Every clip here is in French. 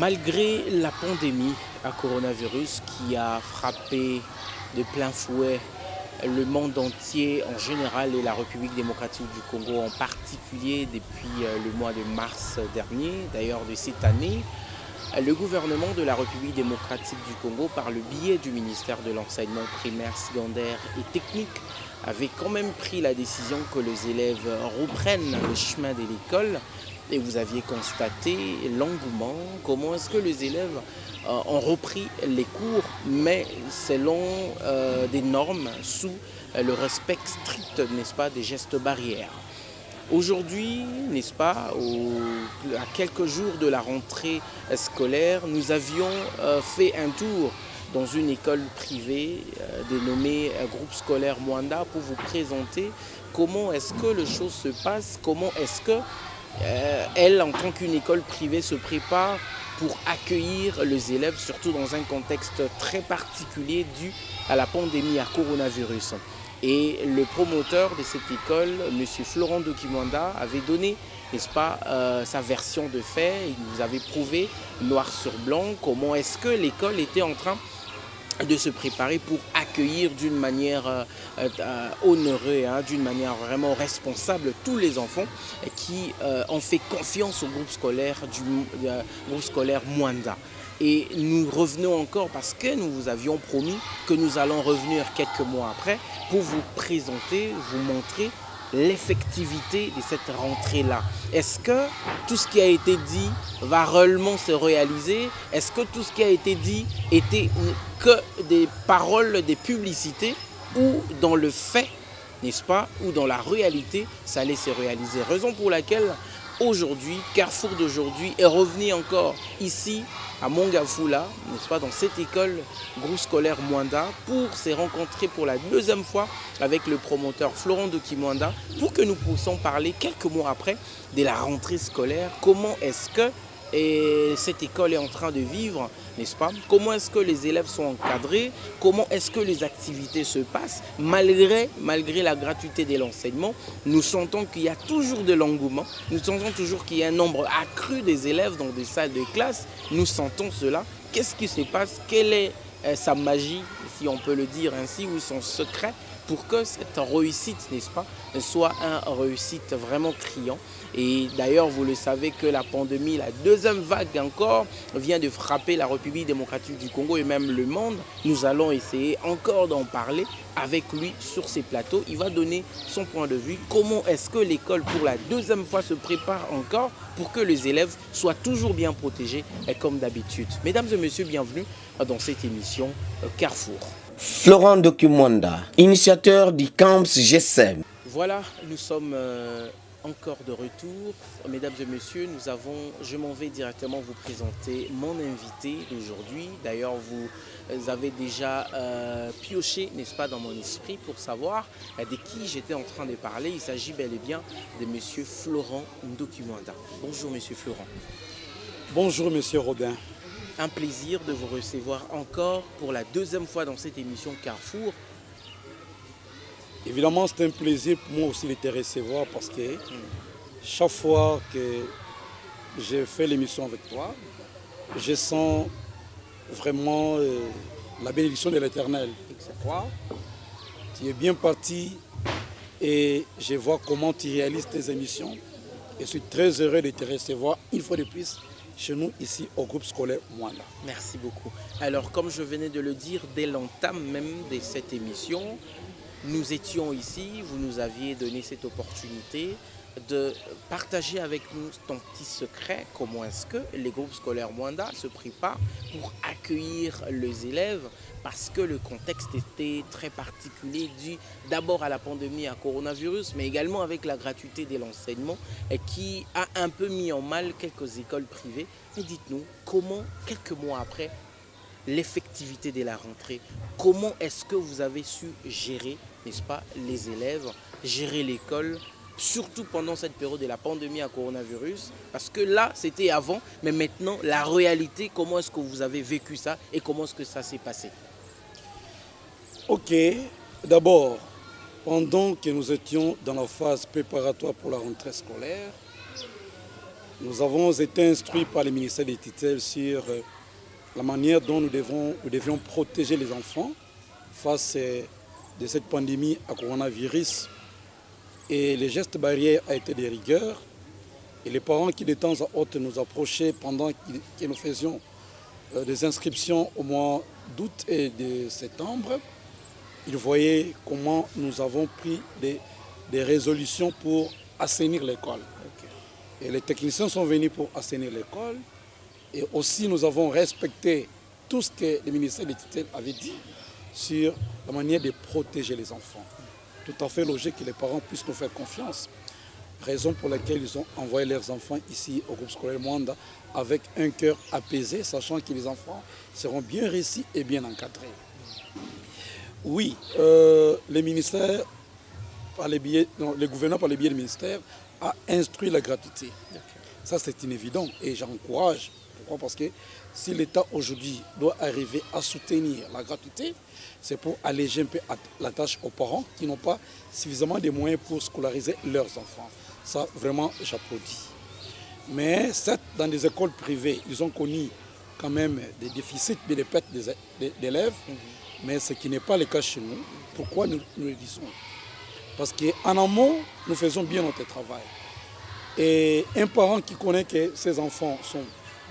Malgré la pandémie à coronavirus qui a frappé de plein fouet le monde entier en général et la République démocratique du Congo en particulier depuis le mois de mars dernier, d'ailleurs de cette année, le gouvernement de la République démocratique du Congo, par le biais du ministère de l'enseignement primaire, secondaire et technique, avait quand même pris la décision que les élèves reprennent le chemin de l'école. Et vous aviez constaté l'engouement, comment est-ce que les élèves ont repris les cours, mais selon des normes, sous le respect strict, n'est-ce pas, des gestes barrières. Aujourd'hui, n'est-ce pas, à quelques jours de la rentrée scolaire, nous avions fait un tour dans une école privée dénommée Groupe Scolaire Mwanda pour vous présenter comment est-ce que les choses se passent, comment est-ce que elle, en tant qu'une école privée, se prépare pour accueillir les élèves, surtout dans un contexte très particulier dû à la pandémie à coronavirus. Et le promoteur de cette école, M. Florent Dokimwanda, avait donné, n'est-ce pas, sa version de fait. Il nous avait prouvé, noir sur blanc, comment est-ce que l'école était en train de se préparer pour accueillir d'une manière honorée, d'une manière vraiment responsable tous les enfants qui ont fait confiance au groupe scolaire Mwanda. Et nous revenons encore parce que nous vous avions promis que nous allons revenir quelques mois après pour vous présenter, vous montrer l'effectivité de cette rentrée-là. Est-ce que tout ce qui a été dit va réellement se réaliser? Est-ce que tout ce qui a été dit était que des paroles, des publicités, ou dans le fait, n'est-ce pas, ou dans la réalité, ça allait se réaliser? Raison pour laquelle aujourd'hui, Carrefour d'aujourd'hui est revenu encore ici à Mongafula, n'est-ce pas, dans cette école groupe scolaire Mwanda, pour se rencontrer pour la deuxième fois avec le promoteur Florent Dokimwanda, pour que nous puissions parler quelques mois après de la rentrée scolaire. Comment est-ce que cette école est en train de vivre, n'est-ce pas? Comment est-ce que les élèves sont encadrés? Comment est-ce que les activités se passent? Malgré la gratuité de l'enseignement, nous sentons qu'il y a toujours de l'engouement. Nous sentons toujours qu'il y a un nombre accru des élèves dans des salles de classe. Nous sentons cela. Qu'est-ce qui se passe? Quelle est sa magie, si on peut le dire ainsi, ou son secret pour que cette réussite, n'est-ce pas, soit une réussite vraiment criant? Et d'ailleurs, vous le savez que la pandémie, la deuxième vague encore, vient de frapper la République démocratique du Congo et même le monde. Nous allons essayer encore d'en parler avec lui sur ces plateaux. Il va donner son point de vue. Comment est-ce que l'école, pour la deuxième fois, se prépare encore pour que les élèves soient toujours bien protégés comme d'habitude? Mesdames et messieurs, bienvenue dans cette émission Carrefour. Florent Dokimwanda, initiateur du Camps GSM. Voilà, nous sommes encore de retour. Mesdames et messieurs, je m'en vais directement vous présenter mon invité d'aujourd'hui. D'ailleurs, vous avez déjà pioché, n'est-ce pas, dans mon esprit pour savoir de qui j'étais en train de parler. Il s'agit bel et bien de M. Florent Dokimwanda. Bonjour M. Florent. Bonjour M. Robin. Un plaisir de vous recevoir encore pour la deuxième fois dans cette émission Carrefour. Évidemment, c'est un plaisir pour moi aussi de te recevoir parce que chaque fois que je fais l'émission avec toi, je sens vraiment la bénédiction de l'Éternel. Tu es bien parti et je vois comment tu réalises tes émissions. Je suis très heureux de te recevoir une fois de plus chez nous, ici, au groupe scolaire Mwanda. Merci beaucoup. Alors, comme je venais de le dire, dès l'entame même de cette émission, nous étions ici, vous nous aviez donné cette opportunité de partager avec nous ton petit secret, comment est-ce que les groupes scolaires Mwanda se préparent pour accueillir les élèves, parce que le contexte était très particulier, dû d'abord à la pandémie à coronavirus, mais également avec la gratuité de l'enseignement qui a un peu mis en mal quelques écoles privées. Mais dites-nous, comment, quelques mois après, l'effectivité de la rentrée, comment est-ce que vous avez su gérer, n'est-ce pas, les élèves, gérer l'école, surtout pendant cette période de la pandémie à coronavirus? Parce que là, c'était avant, mais maintenant, la réalité, comment est-ce que vous avez vécu ça et comment est-ce que ça s'est passé? Ok, d'abord, pendant que nous étions dans la phase préparatoire pour la rentrée scolaire, Nous avons été instruits par le ministère des tutelles sur la manière dont nous devions protéger les enfants face à cette pandémie à coronavirus. Et les gestes barrières ont été de rigueur. Et les parents qui de temps à autre nous approchaient pendant que nous faisions des inscriptions au mois d'août et de septembre, ils voyaient comment nous avons pris des résolutions pour assainir l'école. Et les techniciens sont venus pour assainir l'école. Et aussi, nous avons respecté tout ce que le ministère des tutelles avait dit sur la manière de protéger les enfants. Tout à fait logique que les parents puissent nous faire confiance. Raison pour laquelle ils ont envoyé leurs enfants ici au groupe scolaire Mwanda avec un cœur apaisé, sachant que les enfants seront bien réussis et bien encadrés. Oui, le gouvernement par le biais du ministère a instruit la gratuité. Ça, c'est inévident et j'encourage. Pourquoi? Parce que si l'État aujourd'hui doit arriver à soutenir la gratuité, c'est pour alléger un peu la tâche aux parents qui n'ont pas suffisamment de moyens pour scolariser leurs enfants. Ça, vraiment, j'applaudis. Mais certes, dans des écoles privées, ils ont connu quand même des déficits, des pertes d'élèves, mais ce qui n'est pas le cas chez nous. Pourquoi nous le disons? Parce qu'en amont, nous faisons bien notre travail. Et un parent qui connaît que ses enfants sont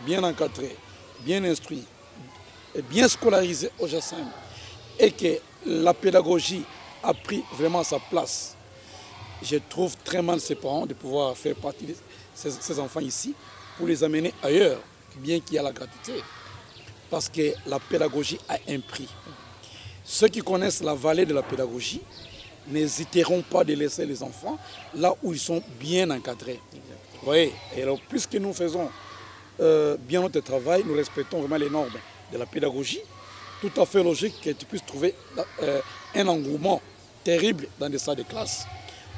bien encadrés, bien instruits, et bien scolarisés au GSM, et que la pédagogie a pris vraiment sa place, je trouve très mal ces parents de pouvoir faire partie de ces enfants ici pour les amener ailleurs, bien qu'il y a la gratuité. Parce que la pédagogie a un prix. Ceux qui connaissent la valeur de la pédagogie n'hésiteront pas de laisser les enfants là où ils sont bien encadrés. Vous voyez, et alors, puisque nous faisons bien notre travail, nous respectons vraiment les normes de la pédagogie, tout à fait logique que tu puisses trouver un engouement terrible dans des salles de classe.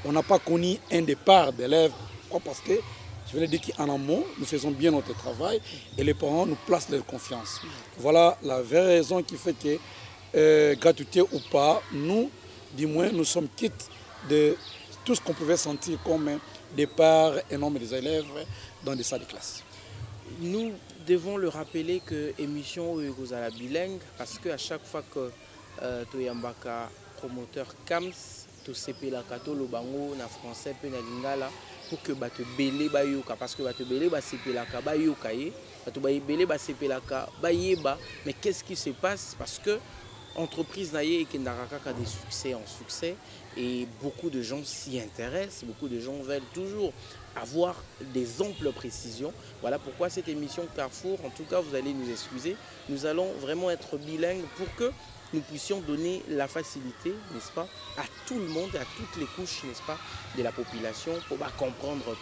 On n'a pas connu un départ d'élèves. Pourquoi? Parce que, je vais le dire qu'en amont, nous faisons bien notre travail et les parents nous placent leur confiance. Voilà la vraie raison qui fait que, gratuité ou pas, nous, du moins, nous sommes quittes de tout ce qu'on pouvait sentir comme un départ énorme des élèves dans des salles de classe. Nous devons le rappeler que l'émission est à la bilingue parce qu'à chaque fois que Toyambaka, promoteur CAMS, to sepelaka to lobango na français pe na lingala pour que bato belé bayoka parce que bato belé ba sepelaka bayoka ye bato belé ba sepelaka bayeba. Mais qu'est-ce qui se passe? Parce que entreprise naye et kendaka ka des succès en succès et beaucoup de gens s'y intéressent, beaucoup de gens veulent toujours avoir des amples précisions. Voilà pourquoi cette émission Carrefour, en tout cas vous allez nous excuser, nous allons vraiment être bilingues pour que nous puissions donner la facilité, n'est-ce pas, à tout le monde, à toutes les couches, n'est-ce pas, de la population pour comprendre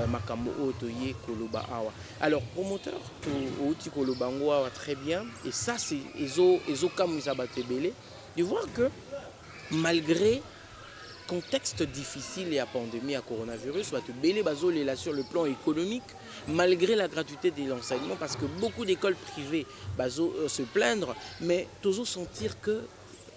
Makambo Otoye Koloba Awa. Alors, promoteur, Oti Koloba Awa, très bien, et ça, c'est Ezo Kamusabatebele, de voir que malgré contexte difficile et à pandémie à coronavirus, sur le plan économique, malgré la gratuité de l'enseignement, parce que beaucoup d'écoles privées se plaindre, mais toujours sentir que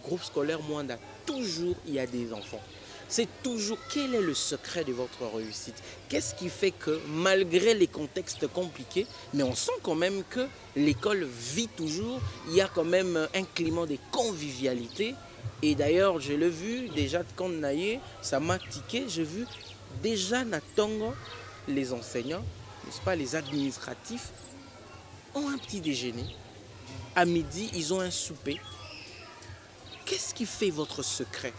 groupe scolaire Mwanda, toujours il y a des enfants. C'est toujours, quel est le secret de votre réussite? Qu'est-ce qui fait que malgré les contextes compliqués, mais on sent quand même que l'école vit toujours, il y a quand même un climat de convivialité. Et d'ailleurs, je l'ai vu déjà quand Naye, ça m'a tiqué, j'ai vu déjà Natongo, les enseignants, n'est-ce pas, les administratifs, ont un petit déjeuner. À midi, ils ont un souper. Qu'est-ce qui fait votre secret?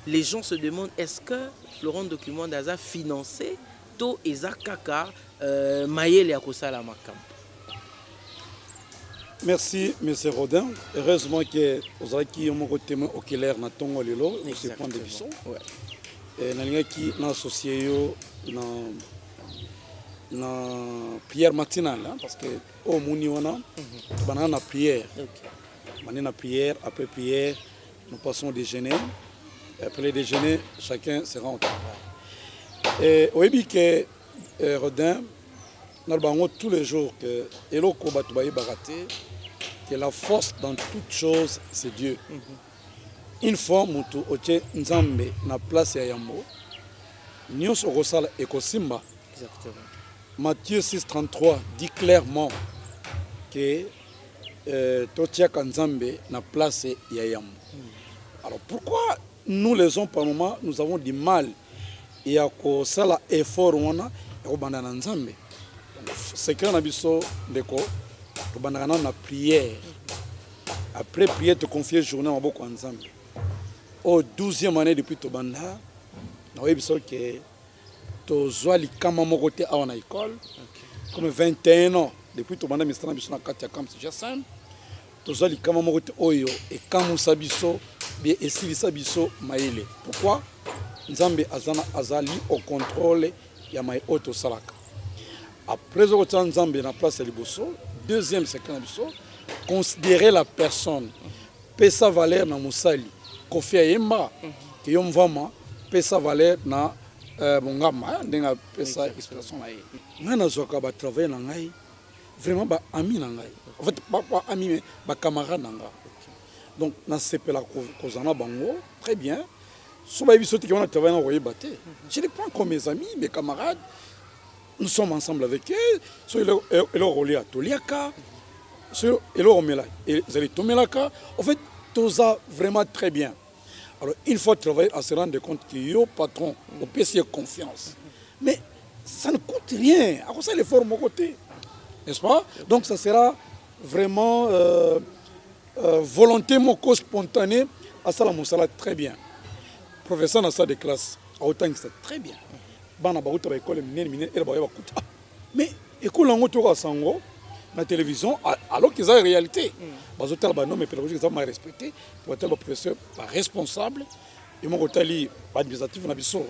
Les gens se demandent, est-ce que Florent Document d'Aza financé To Eza Kaka Mayele Akosala Makam? Merci, M. Rodin. Heureusement que vous avez un témoin oculaire dans ton lelo, ce point de vue. Et nous avons associé na prière matinale, parce que au Mouni, on a une prière. On a une prière, après prière, nous passons au déjeuner. Après le déjeuner, chacun sera au travail. Et au début que Rodin, nous avons tous les jours que la force dans toute chose, c'est Dieu. Une fois, mutu oche nzambe na place ya yambo, nyos okosala ekosimba. Exactement. Matthieu 6,33 dit clairement que Totiaka Nzambe na place Yayam. Alors pourquoi nous les hommes par moment nous avons du mal et à cause ça effort on a au bandana Nzambe. C'est que na biso ndeko to bandana na prière. Après prière te confier journée en boko Nzambe. Au 12e année depuis to banda na biso que to zwali kama mokote a na école comme 21 ans depuis to banda misana biso na kati ya campus GSM. Tozali kama mokote oyo et kamusa biso bien esilisa biso maele. Pourquoi? Nzambe azali au contrôle ya mai auto salaka. Après autant Nzambe na place liboso, deuxième secret na biso, considérer la personne, pesa valeur na musali, kofi yemba ke yomvama, pesa valeur na bongama ndenga pesa expression na ye. Ngana zoka ba travailler na ngai, vraiment ba ami na ngai. En fait, pas ami, mais camarade. Donc, dans ce pays-là, bango, très bien. Si on a travaillé, je les prends comme mes amis, mes camarades. Nous sommes ensemble avec eux. Si ils ont à Toliaka, si ils ont en fait, tout ça vraiment très bien. Alors, il faut travailler à se rendre compte qu'il y a un patron, au PC confiance. Mais ça ne coûte rien. À cause de l'effort de mon côté. N'est-ce pas? Donc, ça sera vraiment volonté moko spontanée à ça la moussala très bien. Professeur dans sa de classe à autant que c'est très bien. Bana ba uta ba école mine et ba kuta. Mais école en auto sango na télévision alors qu'ils ont réalité. Ba hôtel ba non mais pédagogique ça m'a respecté. Ba tel professeur ba responsable et mon hôtel ba administratif na biso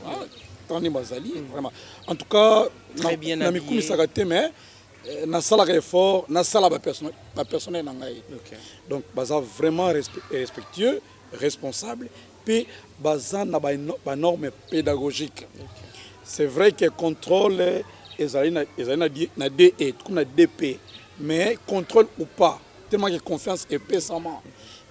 tani bazali vraiment. En tout cas très bien na mikumi sakate mais na sala effort na sala ba personnel na ngai. Donc baza vraiment respectueux, responsable puis baza na ba normes pédagogiques. C'est vrai que contrôle ezali na DE comme na DP mais contrôle ou pas tellement que confiance et pésamment.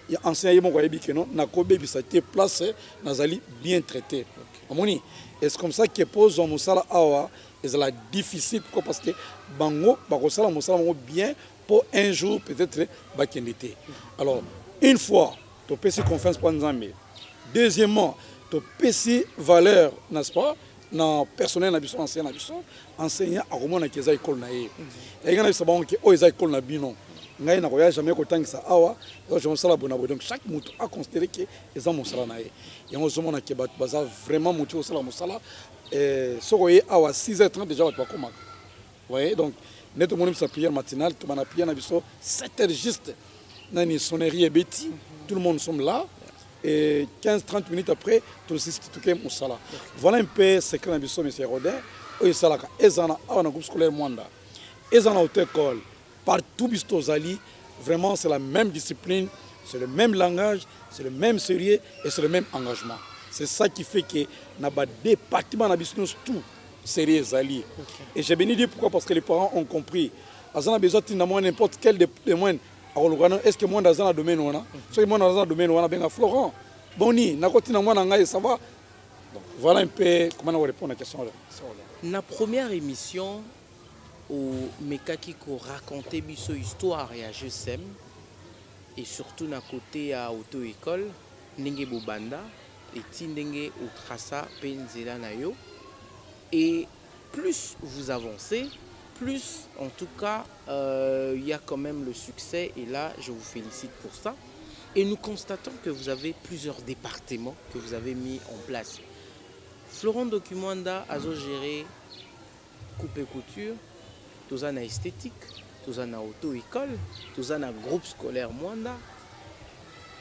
Il enseigne mon goyebi que non na ko bebi sa te place nazali bien traité. Amoni et c'est comme ça que pose mon sala awa c'est difficile parce que bango bakosala mosala bango bien pour un jour peut-être bakendete. Alors une fois tu peux confiance pour Nzambe. Deuxièmement tu peux valeur n'est-ce pas na personnel na biso enseignant à comment na keza école na ye. Et ngana bisa bango que o eza école na bino. Ngai na koya jamais kotangisa awa je mosala bona donc chaque mutu a considéré que eza mosala na ye. Et on se demande que baza vraiment mutu osala mosala soroye awa 6h30 déjà tu vas comment. Vous voyez donc net au monde sa prière matinale tu m'as prière na biso 7h juste nani sonnerie et bêti tout le monde sommes là et 15-30 minutes après tout ce qui tout mosala. Voilà un peu ce que na biso monsieur Rodin o salaka ezana awa na groupe scolaire Mwanda ezana haute école partout bisto zali vraiment c'est la même discipline, c'est le même langage, c'est le même sérieux et c'est le même engagement. C'est ça qui fait que na ba département na business tout sérieux zali. Et j'ai béni dire pourquoi parce que les parents ont compris. Azana besoin de n'importe quel témoin. Est-ce que moi dans un domaine ou non? Si moi dans un domaine ou non, ben Florent. Boni, na côté na moi na ça va. Donc voilà un peu comment on répond à la question là. La première émission au Mekaki ko raconter biso histoire et à GSM et surtout na côté à auto-école ndenge bobanda et tindenge au trasa penzela na yo et plus vous avancez plus en tout cas il y a quand même le succès et là je vous félicite pour ça et nous constatons que vous avez plusieurs départements que vous avez mis en place. Florent Documanda a géré coupe et couture, tout en esthétique, tout en auto-école, tout en groupe scolaire Mwanda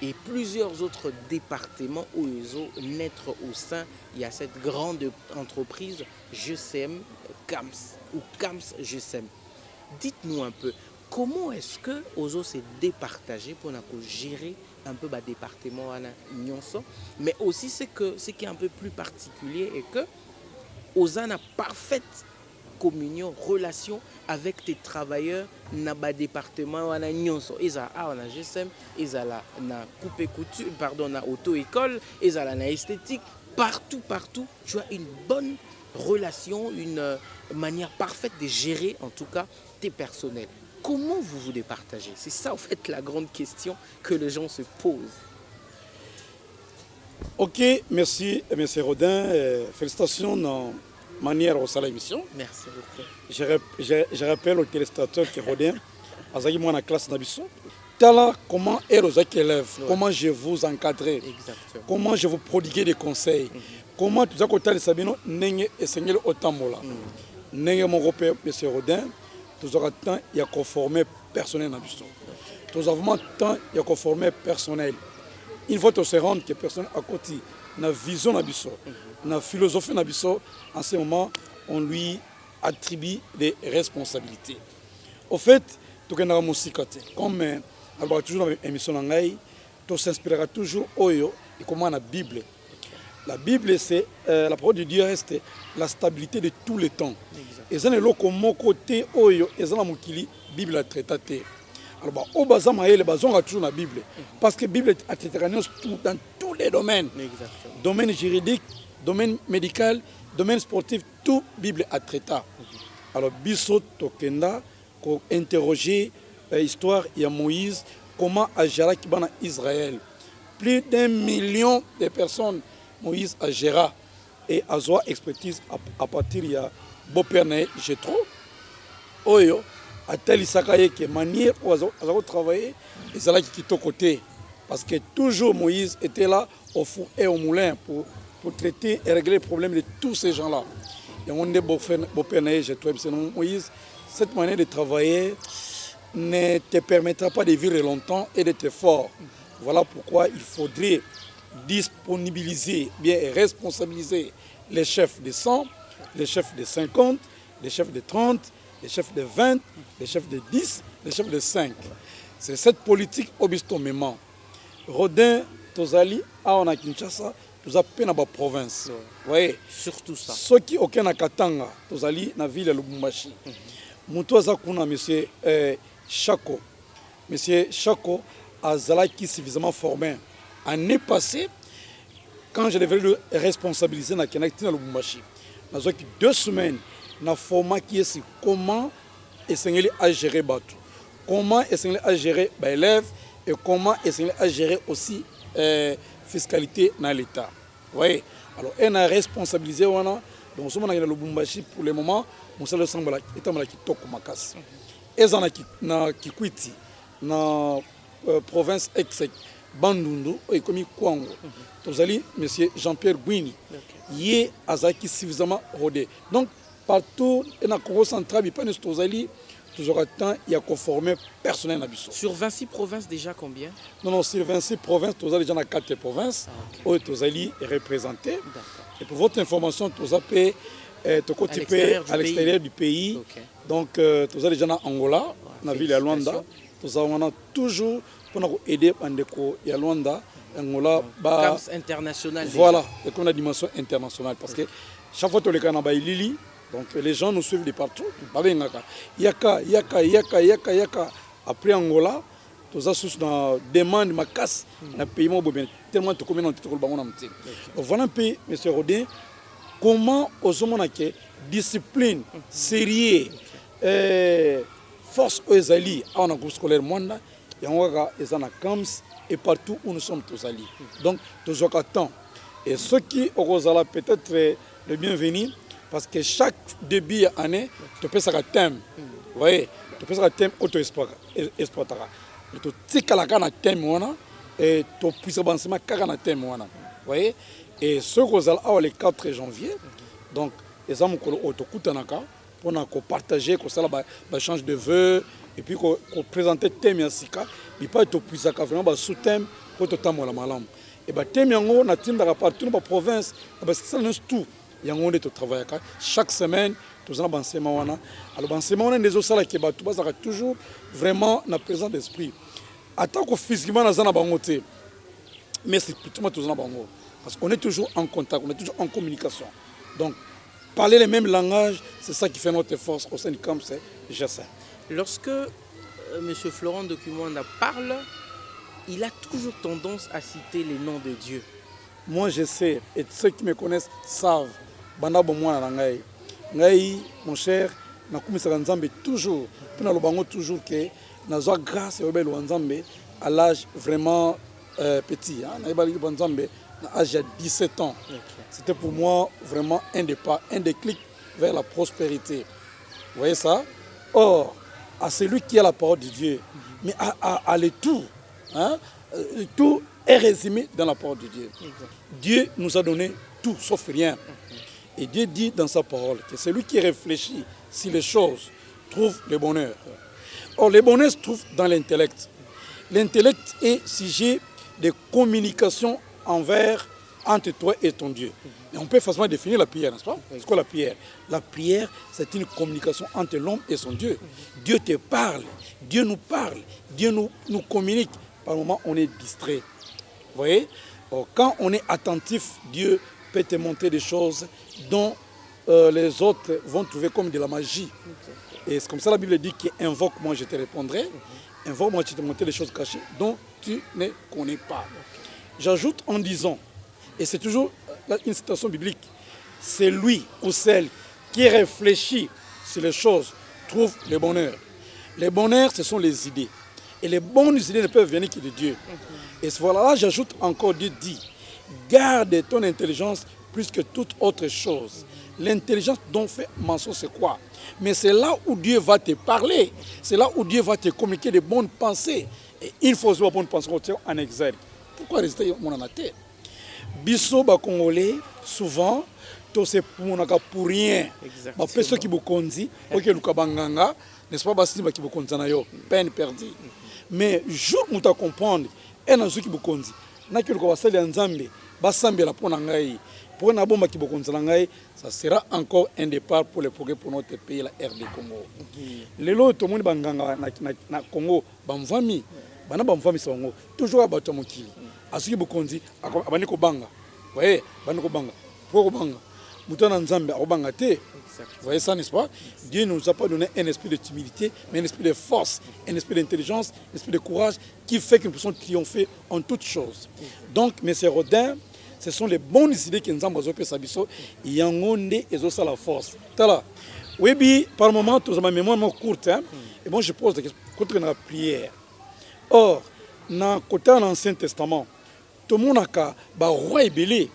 et plusieurs autres départements où ils ont naître au sein. Il y a cette grande entreprise GSM CAMS ou CAMS GSM. Dites-nous un peu, comment est-ce que Ozo s'est départagé pour gérer un peu le département à Nyonso, mais aussi ce qui est un peu plus particulier est que Ozo a parfaite communion, relation avec tes travailleurs dans le département à Nyonso. Ils ont na GSM, ils ont na coupe couture, pardon, na auto-école, ils ont na esthétique, partout, tu as une bonne relation, une manière parfaite de gérer en tout cas tes personnels. Comment vous vous départagez? C'est ça en fait la grande question que les gens se posent. Ok, merci, M. Rodin. Félicitations dans manière au salle émission. Merci beaucoup. Je rappelle aux téléspectateurs que Rodin, Azaki moi la classe d'Abisson. Tala, comment est aux élèves, comment je vous encadrer, Exactement. comment je vous prodiguer des conseils, comment tout ça que tu Sabino n'engue et seigneur otambola. N'engue mon repère, M. Rodin, tout aura temps il y a conformé personnel d'Abisson. Tout avons temps il y a conformé personnel. Il faut se rendre que personne à côté na vision d'Abisson, na philosophie d'Abisson, en ce moment on lui attribue des responsabilités. Au fait, tout que nous avons comme toujours dans l'émission on s'inspirera toujours oyo et comment la Bible. La Bible c'est la parole de Dieu reste la stabilité de tous les temps. Et ça n'est là comme côté oyo et ça la mokili Bible a traité. Alors au bazama les bazons toujours la Bible parce que Bible a traité dans tous les domaines. Exactement. Domaine juridique, domaine médical, domaine sportif, tout Bible a traité. Alors biso tokenda ko interroger l'histoire de Moïse, comment agira Kibana Israël. Plus d'1 million de personnes, Moïse agira et a une expertise à partir de Beau-Père Jétro. Oyo, à tel Isakaye que manière où ils ont travaillé, ils ont quitté côté. Parce que toujours Moïse était là au four et au moulin pour traiter et régler les problèmes de tous ces gens-là. Et on est Beau-Père Jétro, Moïse, cette manière de travailler ne te permettra pas de vivre longtemps et d'être fort. Voilà pourquoi il faudrait disponibiliser, bien responsabiliser les chefs de 100, les chefs de 50, les chefs de 30, les chefs de 20, les chefs de 10, les chefs de 5. C'est cette politique obistomement. Rodin, Tozali, Aona Kinshasa, nous appelons dans la province. Vous voyez? Surtout ça. Ceux qui ont aucun Katanga, Tozali, dans la ville de Lubumbashi. Moutoza Kuna, monsieur Chako. Monsieur Chako a Zalaki suffisamment formé. L'année passée, quand je devais le responsabiliser dans le Lubumbashi, dans 2 semaines, dans le format qui est comment essayer à gérer Batou, comment essayer à gérer les élèves et comment essayer à gérer aussi fiscalité dans l'État. Vous voyez? Alors, on a responsabilisé, donc nous sommes dans le Lubumbashi pour le moment. Mosala sambala etamala kitoko makasi ezana na Kikwiti na province exec Bandundu ekomi Kwango tozali monsieur Jean-Pierre Gwini yé azaki suffisamment rodé donc partout na Congo central pas nous tozali toujours temps il y a conformé personnel na biso. Sur 26 provinces déjà combien? Non, sur 26 provinces tozali déjà na 4 provinces où tozali représenté. Et pour votre information tozapé à l'extérieur du pays. Okay. Donc, nous avons déjà en Angola, dans la ville de Luanda. Nous avons toujours pour aider à Luanda, Angola. Camps international. Voilà, et comme la dimension internationale. Parce que chaque fois que les gens Lili, donc les gens nous suivent de partout. Yaka. Après Angola, nous avons une demande de casse dans le pays. Tellement de communes ont été Donc, voilà un peu, M. Rodin. Comment aux hommes discipline, sérieux, force aux alliés, en un groupe scolaire monde, et on va les en camps et partout où nous sommes tous alliés. Donc, toujours temps. Et ceux qui auront peut-être le bienvenu, parce que chaque début d'année, tu peux faire un thème. Vous voyez, tu peux faire un thème auto-exploitera. Tu sais qu'à la canne thème, et tu puisses avancer à thème. Vous voyez. Et ce que le 4 janvier, donc les hommes qui ont partagé, qu'on change de vœux, et puis qu'on présente le thème, il pas être plus vraiment sous thème pour tout le temps. Et le thème, on a partout dans la province, parce que ça nous tout. Il y a un travail. Chaque semaine, nous avons enseignement. Alors, l'enseignement, on a des autres qui sont toujours vraiment la présence d'esprit. Attends que physiquement, nous avons mais c'est plutôt tout ça. Parce qu'on est toujours en contact, on est toujours en communication. Donc, parler les mêmes langages, c'est ça qui fait notre force au sein du camp, c'est GSM. Lorsque M. Florent Dokumwanda parle, il a toujours tendance à citer les noms de Dieu. Moi, je sais, et ceux qui me connaissent savent, banda bomwana na ngai. Ngai, mon cher, na kumisaka nzambe toujours, puis na lobango toujours que nazwa grâce et obelo nzambe à l'âge vraiment petit. Na ibali nzambe à l'âge de 17 ans. C'était pour moi vraiment un départ, un déclic vers la prospérité. Vous voyez ça? Or, à celui qui a la parole de Dieu, mais à le tout, hein, le tout est résumé dans la parole de Dieu. Dieu nous a donné tout, sauf rien. Et Dieu dit dans sa parole que celui qui réfléchit sur les choses trouve le bonheur. Or, le bonheur se trouve dans l'intellect. L'intellect est sujet de communication entre toi et ton Dieu. Et on peut facilement définir la prière, n'est-ce pas? C'est quoi la prière? La prière, c'est une communication entre l'homme et son Dieu. Dieu te parle, Dieu nous parle, Dieu nous communique. Par moments, on est distrait. Vous voyez? Alors, quand on est attentif, Dieu peut te montrer des choses dont les autres vont trouver comme de la magie. Et c'est comme ça la Bible dit qu'invoque, moi je te répondrai. Invoque, moi je te montrer des choses cachées dont tu ne connais pas. J'ajoute en disant, et c'est toujours une citation biblique, c'est lui ou celle qui réfléchit sur les choses trouve le bonheur. Le bonheur, ce sont les idées. Et les bonnes idées ne peuvent venir que de Dieu. Et voilà, là, j'ajoute encore, Dieu dit, garde ton intelligence plus que toute autre chose. L'intelligence dont fait mention, c'est quoi? Mais c'est là où Dieu va te parler. C'est là où Dieu va te communiquer des bonnes pensées. Et il faut voir bonnes pensées en exergue. Pourquoi rester mon anaté? Bisso ba Congolais, souvent, tout c'est pour rien. Ma personne qui vous conduit, ok, Lukabanganga, n'est-ce pas, Basti qui vous conduit, peine perdue. Mais jour où tu comprendre, et dans ce qui vous conduit, n'a que le Kawasali Nzambe, Basambe la Ponangaï, pour un abomba qui vous conduit, ça sera encore un départ pour le progrès pour notre pays, la RD Congo. Les lots, tout le monde banganga na Congo, bamfami, bana bamfami songo, toujours à Batomokili. À ce qui vous conduit, à Baniko Banga. Vous voyez, Baniko Banga. Pour Banga. Moutana Nzambe, à Bangate. Vous voyez ça, n'est-ce pas? Dieu ne nous a pas donné un esprit de timidité, mais un esprit de force, un esprit d'intelligence, un esprit de courage qui fait que nous puissions triompher en toutes choses. Donc, M. Rodin, ce sont les bonnes idées que nous avons besoin Sabiso. Il y a un monde et ça la force. Oui, par moment, tout ma mémoire courte. Hein? Et moi, je pose des questions contre la prière. Or, dans l'Ancien Testament, tout le monde a un roi ébélé,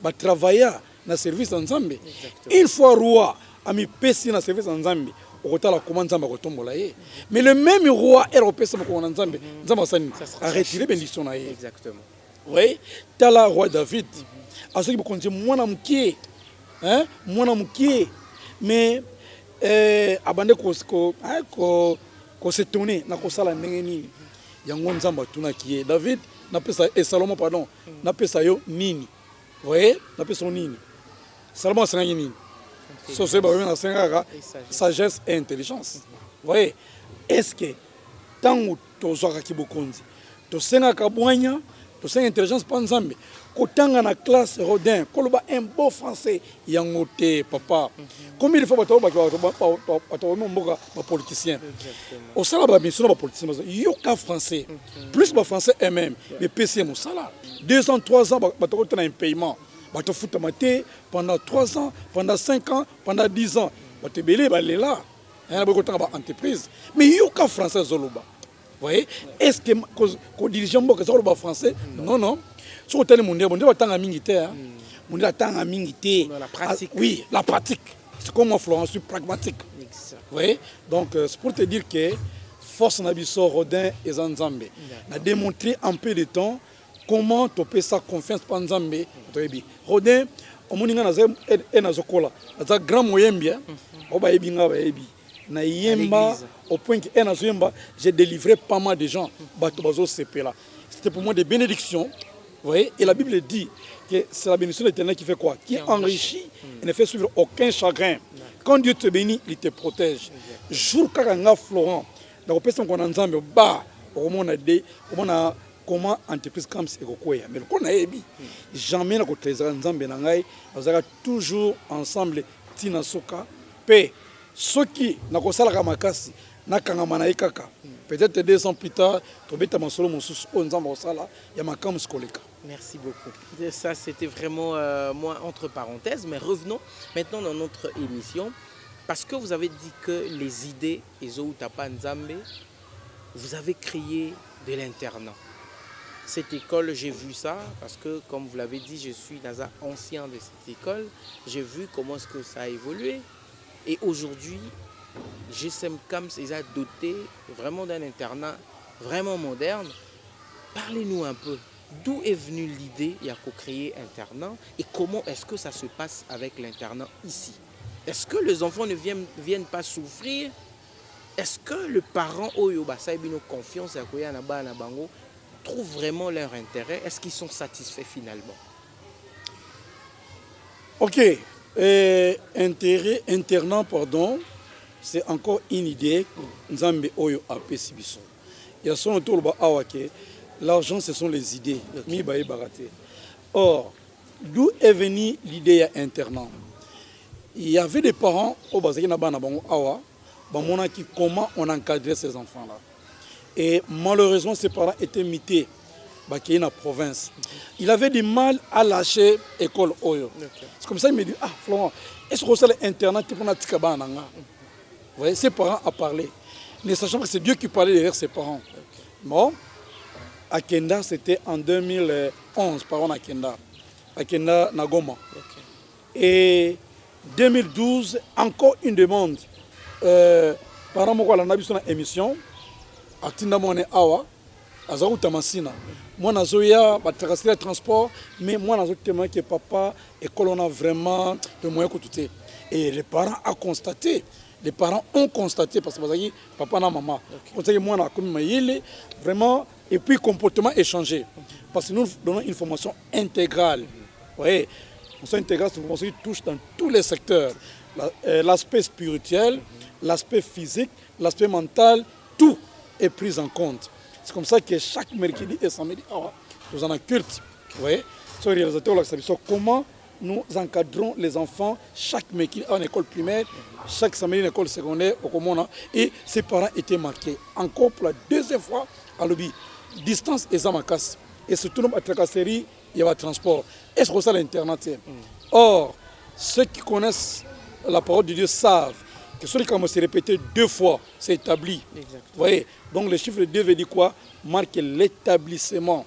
un travailleur dans le service d'Anzambe. Une fois roi a mis péché dans le service d'Anzambe, mais le même roi est repéré dans Anzambe. Nzambe a retiré bénédiction. Exactement. Oui, tu as le roi David. À ce qui me dit, moi, mais abandé ko s'étonner, na ko sala ndengeni. Yango Nzamba tuna qui est David et Salomon pardon n'a pas ça yo nini. Vous voyez, n'a pas son nini. Salomon c'est nini. So c'est ba na senga sagesse et intelligence. Vous voyez, est-ce que tant to zoka ki bokonzi to senga ka boanya to senga intelligence pa Nzambe kotanga na classe Rodin koloba un beau français yangote papa. Combien de fois ba politicien au sala ba mission ba politicien yoka français plus ba français eux-mêmes mais PC mo sala 2 ans 3 ans ba to un paiement ba to futa maté pendant 3 ans pendant 5 ans pendant 10 ans ba te belé ba lela hein ba kotanga ba entreprise mais yoka français zoloba. Vous voyez, est-ce que ko dirigeant mboka zoloba français? Non. Sur le monde, on attend un militaire. On attend un militaire. La pratique. Oui, la pratique. C'est comme moi, Florent, je suis pragmatique. Vous voyez? Donc, c'est pour te dire que Force Nabiso, Rodin et Zanzambe a démontré en peu de temps comment tu peux sa confiance pour Nzambe. Rodin, on m'a dit que c'est grand moyen bien. On va na yemba au point que j'ai délivré pas mal de gens. C'était pour moi des bénédictions. Vous voyez, et la Bible dit que c'est la bénédiction de l'Éternel qui fait quoi? Qui enrichit et ne fait suivre aucun chagrin. Quand Dieu te bénit, il te protège. Jour Karanga Florent, dans le pays qu'on a ensemble, comment entreprise comme c'est quoi? Mais le qu'on a ébi, jamais na côté ensemble nangai, nous avons toujours ensemble tina soka, paix. Ceux qui na kosala kamakasi na kangamana ikaka. Peut-être 2 ans plus tard, tu vas te masolo mon sous on zamba osala ya makam skoleka. Merci beaucoup. Ça, c'était vraiment moi entre parenthèses, mais revenons maintenant dans notre émission. Parce que vous avez dit que les idées, Ezo Utapa Nzambe, vous avez créé de l'internat. Cette école, j'ai vu ça, parce que comme vous l'avez dit, je suis dans un ancien de cette école. J'ai vu comment est-ce que ça a évolué. Et aujourd'hui, GSM Camps les a doté vraiment d'un internat vraiment moderne. Parlez-nous un peu. D'où est venue l'idée de créer un internat et comment est-ce que ça se passe avec l'internat ici? Est-ce que les enfants ne viennent pas souffrir? Est-ce que le parent Oyoba Saibino confiance à Koya Naba Nabango trouve vraiment leur intérêt? Est-ce qu'ils sont satisfaits finalement? Ok. Internat, pardon, c'est encore une idée. Nzambe Oyo Ape Sibiso. Il y a son autour de Awake. L'argent, ce sont les idées. Okay. Or, d'où est venue l'idée à internat? Il y avait des parents au comment on encadrait ces enfants-là. Et malheureusement, ces parents étaient mités dans la province. Il avait du mal à lâcher l'école Oyo. Okay. C'est comme ça qu'il me dit, ah Florent, est-ce que c'est l'internat qui prend la tika? Vous voyez, ses parents ont parlé. Ne sachant que c'est Dieu qui parlait derrière ses parents. Okay. Bon. À Kenda, c'était en 2011, par exemple, à Kenda, Nagoma. Okay. Et 2012, encore une demande. Par exemple, on a vu une émission, à Tindamone Awa, à Zarou Tamasina. Moi, je suis le transport, mais moi, je suis que papa, et qu'on a vraiment de moyens que tout est. Et les parents ont constaté. Les parents ont constaté, parce que papa et maman, okay. Moi, vraiment, et puis comportement échangé. Parce que nous donnons une formation intégrale. Vous voyez, une formation intégrale, c'est une formation qui touche dans tous les secteurs. L'aspect spirituel, l'aspect physique, l'aspect mental, tout est pris en compte. C'est comme ça que chaque mercredi et samedi, nous en avons culte. Vous voyez, sur les réalisateurs, comment nous encadrons les enfants chaque mercredi en école primaire, chaque samedi en école secondaire, et ses parents étaient marqués. Encore pour la deuxième fois, à l'objet, distance et zamakas. Et surtout, à tracasserie, il y a le transport. Est-ce que ça l'internat? Or, ceux qui connaissent la parole de Dieu savent que celui qui a se répété 2 fois, c'est établi. Exactement. Vous voyez, donc le chiffre 2 veut dire quoi? Marque l'établissement.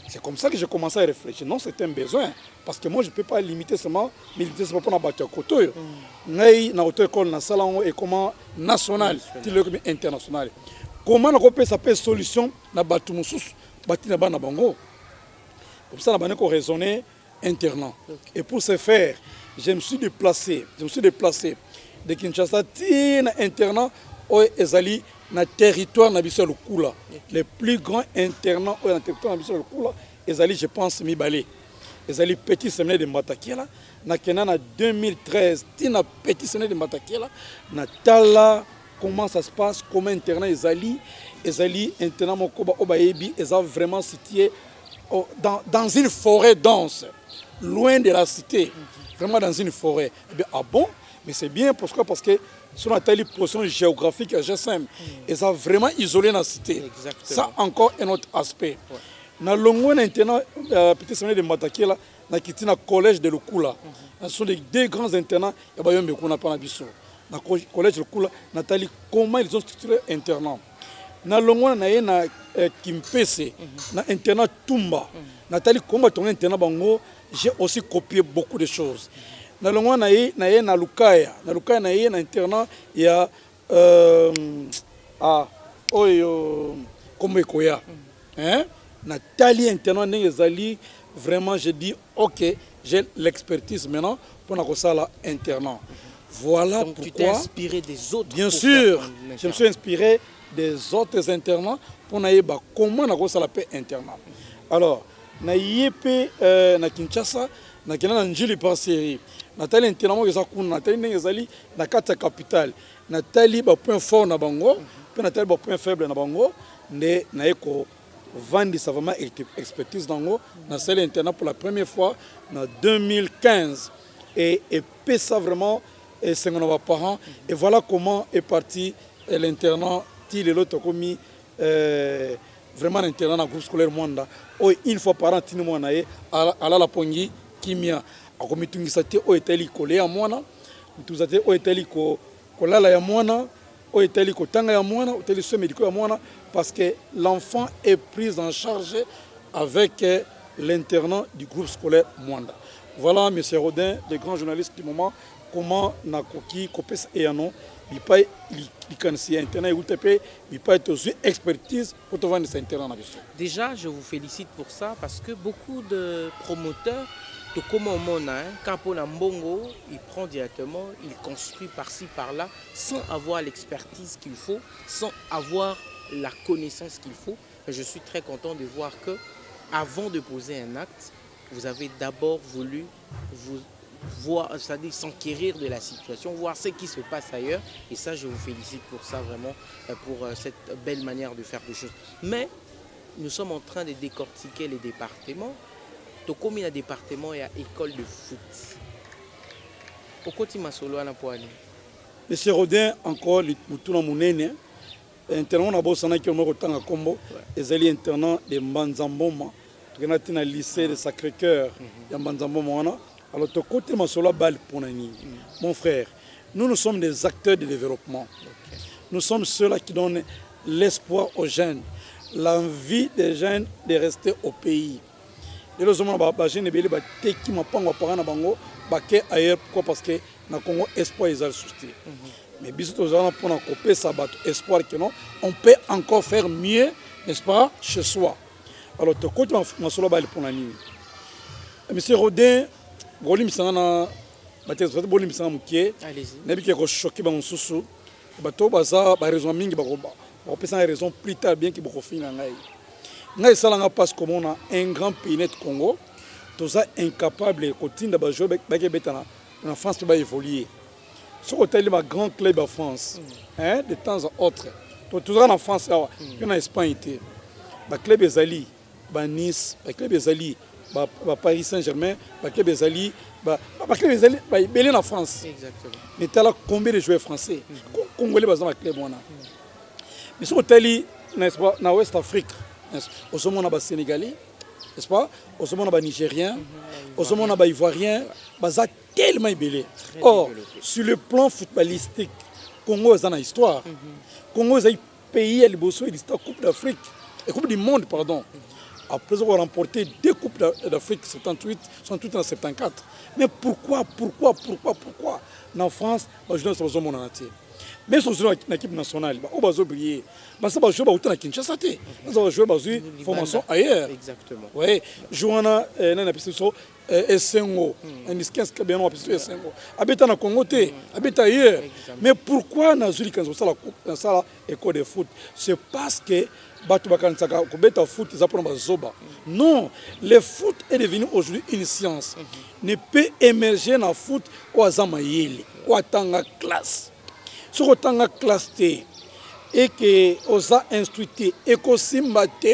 C'est comme ça que j'ai commencé à réfléchir. Non, c'est un besoin. Parce que moi, je ne peux pas limiter seulement, mais limiter seulement pour la bataille à côté. Dans l'école nationale et comment national, international. Comment on peut s'appeler solution dans la bataille na bango. Comme ça, on a raisonné internat. Okay. Et pour ce faire, je me suis déplacé de Kinshasa à internat où ezali na territoire na biso Lukula. Les plus grands internats dans le territoire na biso Lukula, ezali je pense Mibale. Ezali petit séminaire de Matakiela na Kenan en 2013, tina petit séminaire de Matakiela na tala comment ça se passe, comment internat ezali internat mokoba obayebi eza vraiment situé dans une forêt dense, loin de la cité, vraiment dans une forêt. Eh bien, ah bon? Mais c'est bien, pourquoi? Parce que sur la telle position géographique à GSM, ils ont vraiment isolé la cité. Exactement. Ça, encore un autre aspect. Dans le internat, petit séminaire de Matakela, dans le collège de Lukula, ce sont les 2 grands internats, il y a un qu'on n'a pas l'habitude. Dans le collège de Lukula, Nathalie, comment ils ont structuré l'internat? Dans le na Kimpese, dans l'internat Tumba, Nathalie, comment ton internat Bango, j'ai aussi copié beaucoup de choses. Dans le monde, na Lukaya, na internat, il y a Komekoya. Na Tali internat, vraiment, je dis, ok, j'ai l'expertise maintenant pour nous faire l'internat. Voilà. Donc, pourquoi. Tu t'es inspiré des autres. Bien sûr, je me suis inspiré des autres internats pour nous dire comment nous faire l'internat. Alors, na Kinshasa, na Njili par série. Nathalie internat eza kuna Nathalie ndenge ezali na kati ya capitale Nathalie ba point fort na bango pe Nathalie ba point faible na bango nde na eko vandi ça vraiment expertise dango na salle internat pour la première fois en 2015 et paie ça vraiment et c'est nos parents et voilà comment est parti l'internat ti le l'autre commis vraiment l'internat dans le groupe scolaire Mwanda. Une fois par an, tini mwana ye ala la pongi kimia. Ako mitungisa te o eteli kole ya mwana, mitungisa te o eteli ko lala ya mwana, o eteli ko tanga ya mwana, o eteli soins médicaux ya mwana, parce que l'enfant est pris en charge avec l'internat du groupe scolaire Mwanda. Voilà, M. Rodin, le grand journaliste du moment, comment Nakoki, Kopes et Anon, il pas internat il pas être expertise pour te vendre cet internat. Déjà, je vous félicite pour ça parce que beaucoup de promoteurs, de comment on a, quand on a Mbongo, il prend directement, il construit par-ci, par-là, sans avoir l'expertise qu'il faut, sans avoir la connaissance qu'il faut. Je suis très content de voir que, avant de poser un acte, vous avez d'abord voulu vous voir, c'est-à-dire s'enquérir de la situation, voir ce qui se passe ailleurs. Et ça, je vous félicite pour ça, vraiment, pour cette belle manière de faire des choses. Mais nous sommes en train de décortiquer les départements. Donc, comme il y a département, il y a école de foot. Au côté Masolo, à Poani. Monsieur Rodin, encore, tout le monde internat na bosana ki omoko tanga kombo ezali internat de Mbanzamboma tukena na lycée de Sacré-Cœur ya Mbanzamboma wana. Alors to côté masolo bal ponani mon frère, nous sommes des acteurs de développement. Nous sommes ceux-là qui donnent l'espoir aux jeunes, l'envie des jeunes de rester au pays. Et les hommes ba jeunes belé ba teki mapango parana bango ba ke ailleurs, pourquoi? Parce que na Congo espoir ils ont soutenu. Mais pour espoir que non, on peut encore faire mieux, n'est-ce pas, chez soi. Alors, tu côté Masolo Bali pour la nuit. Monsieur Rodin, Bolim Sana, Baptiste Bolim Sana Mouké, Nabi qui est choqué par mon sous-sous, Bato Baza, raison mingi Baroba. On peut une raison plus tard bien qu'il faut finir. Nous sommes parce qu'on a un grand pays net Congo, tout ça incapable de continuer à jouer en France qui va évoluer. Ce côté est un grand club en France, de temps à autre. Toujours en France, il y a en Espagne. Le club est allé, Nice, le club est allé, Paris Saint-Germain, le club est allé, il en France. Exactement. Mais tu as combien de joueurs français? Congolais dans le club. Mais ce côté est en West Afrique. Au sommet, on a des Sénégalais, n'est-ce pas? Au sommet, on a des Nigériens, au sommet, on a des Ivoiriens. C'est tellement belé. Or, sur le plan footballistique, Congo est une histoire. Congo est un pays à l'Ibosso et l'histoire Coupe d'Afrique, Coupe du Monde, pardon. Après avoir remporté 2 Coupes d'Afrique, 78, 68 et 74. Mais pourquoi en France, je ne sais pas mon entier. Mais si on a une équipe nationale, on va briller. Ça va jouer à Kinshasa. Ça va jouer à formation ailleurs. Exactement. Oui, jouant à Sengo, un 15 bien on a pisté Sengo. Habita na Congo té, habita ailleurs. Mais pourquoi na Zuli quand on ça école de foot? C'est parce que Batu Bakansaka ko beta foot ils apprennent zoba. Non, le foot est devenu aujourd'hui une science. Ne peut émerger dans le foot au Azamayeli, au Tanga classe. Si on a une classe et que on a instruit et qu'on s'imbatte